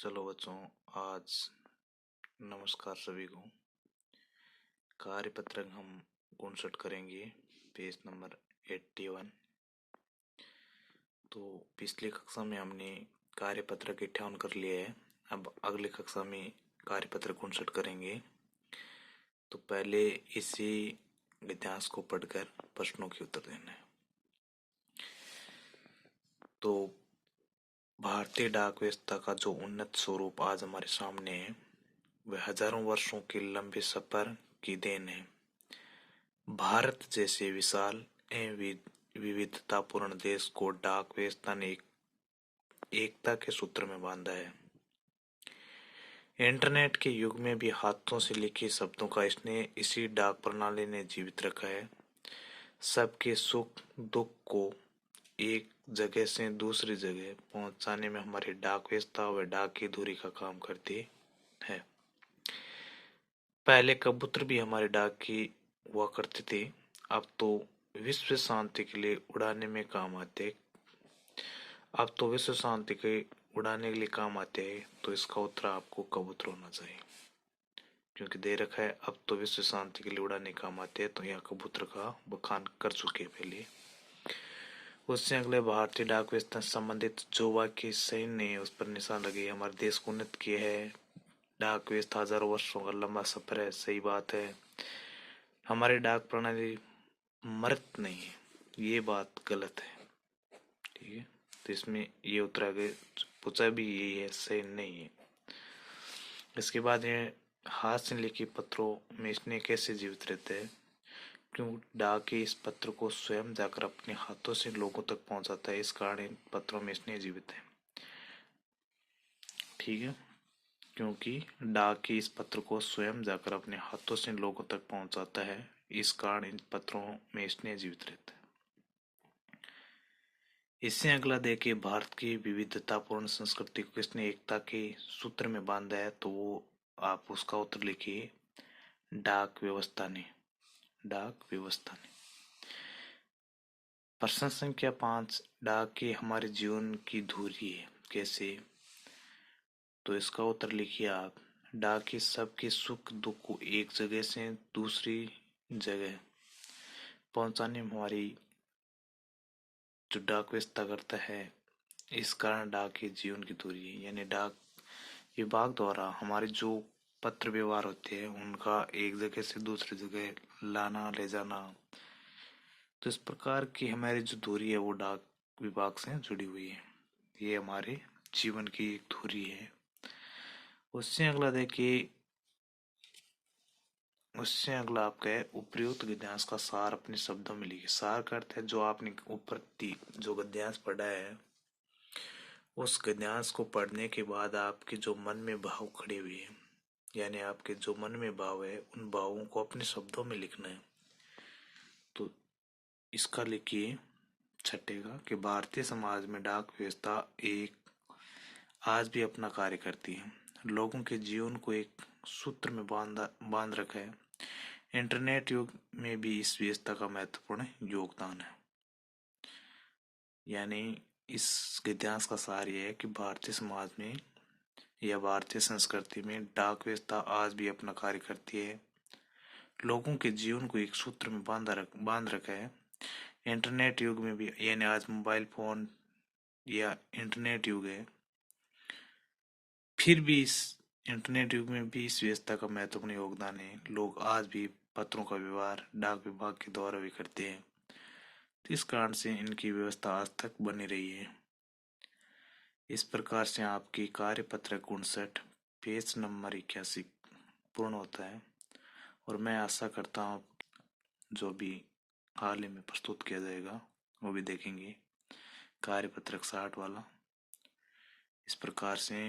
चलो बच्चों, आज नमस्कार सभी को। कार्यपत्रक हम 59 करेंगे, पेज नंबर 81। तो पिछली कक्षा में हमने कार्यपत्रक 58 कर लिया है। अब अगली कक्षा में कार्यपत्रक 59 करेंगे। तो पहले इसी गद्यांश को पढ़कर प्रश्नों के उत्तर देना है। तो भारतीय डाक व्यवस्था का जो उन्नत स्वरूप आज हमारे सामने है, वह हजारों वर्षों के लंबे सफर की देन है। भारत जैसे विशाल एवं विविधतापूर्ण देश को डाक व्यवस्था ने एकता के सूत्र में बांधा है। इंटरनेट के युग में भी हाथों से लिखे शब्दों का स्नेह इसी डाक प्रणाली ने जीवित रखा है। सबके सुख दुख को एक जगह से दूसरी जगह पहुंचाने में हमारी डाक व्यवस्था व डाक की दूरी का काम करती है। पहले कबूतर भी हमारे डाक की हुआ करते थे, अब तो विश्व शांति के लिए उड़ाने में काम आते अब तो विश्व शांति के उड़ाने के लिए काम आते हैं। तो इसका उत्तर आपको कबूतर होना चाहिए, क्योंकि दे रखा है अब तो विश्व शांति के लिए उड़ाने काम आते हैं। तो यहाँ कबूतर का बखान कर चुके पहले। उससे अगले भारतीय डाक व्यवस्था से संबंधित जो वाक्य सही ने उस पर निशान लगे। हमारे देश को उन्नत किया है, डाक व्यवस्था हजारों वर्षों का लंबा सफर है, सही बात है। हमारी डाक प्रणाली मृत नहीं है, ये बात गलत है। ठीक है, तो इसमें ये उत्तर आगे पूछा भी यही है, सही नहीं है। इसके बाद ये हाथ से लिखे पत्रों में स्नेह कैसे जीवित रहते हैं, क्यों डाक इस पत्र को स्वयं जाकर अपने हाथों से लोगों तक पहुंचाता है, इस कारण इन पत्रों में स्नेह जीवित है। ठीक है, क्योंकि डाक इस पत्र को स्वयं जाकर अपने हाथों से लोगों तक पहुंचाता है, इस कारण इन पत्रों में स्नेह जीवित रहता है। इससे अगला देखिए, भारत की विविधतापूर्ण संस्कृति को किसने एकता के सूत्र में बांधा है, तो वो आप उसका उत्तर लिखिए, डाक व्यवस्था ने। डाक व्यवस्था ने। प्रश्न संख्या 5, डाक की हमारे जीवन की धुरी है, कैसे? तो इसका उत्तर लिखिए आप, डाक की सबके सुख दुख को एक जगह से दूसरी जगह पहुंचाने में हमारी जो डाक व्यवस्था करता है, इस कारण डाक के जीवन की दूरी है। यानी डाक विभाग द्वारा हमारे जो पत्र व्यवहार होते हैं, उनका एक जगह से दूसरी जगह लाना ले जाना, तो इस प्रकार की हमारी जो दूरी है वो डाक विभाग से जुड़ी हुई है। ये हमारे जीवन की एक धुरी है। उससे अगला देखिए, उससे अगला आपका है, उपयुक्त गद्यांश का सार अपने शब्दों में लिखिए। सार का अर्थ है जो आपने ऊपर जो गद्यांश पढ़ा है, उस गद्यांश को पढ़ने के बाद आपके जो मन में भाव खड़े हुए हैं, यानी आपके जो मन में भाव है, उन भावों को अपने शब्दों में लिखना है। तो इसका लिखिए छठे का, कि भारतीय समाज में डाक व्यवस्था एक आज भी अपना कार्य करती है, लोगों के जीवन को एक सूत्र में बांध रखा है। इंटरनेट युग में भी इस व्यवस्था का महत्वपूर्ण योगदान है। यानी इस गद्यांश का सार यह है कि भारतीय समाज में या भारतीय संस्कृति में डाक व्यवस्था आज भी अपना कार्य करती है, लोगों के जीवन को एक सूत्र में बांध रखा है। इंटरनेट युग में भी, यानी आज मोबाइल फोन या इंटरनेट युग है, फिर भी इस इंटरनेट युग में भी इस व्यवस्था का महत्वपूर्ण योगदान है। लोग आज भी पत्रों का व्यवहार डाक विभाग के द्वारा भी करते हैं, तो इस कारण से इनकी व्यवस्था आज तक बनी रही है। इस प्रकार से आपकी कार्यपत्रक 59 पेज नंबर 81 पूर्ण होता है। और मैं आशा करता हूँ जो भी हाल ही में प्रस्तुत किया जाएगा वो भी देखेंगे, कार्यपत्रक 60 वाला। इस प्रकार से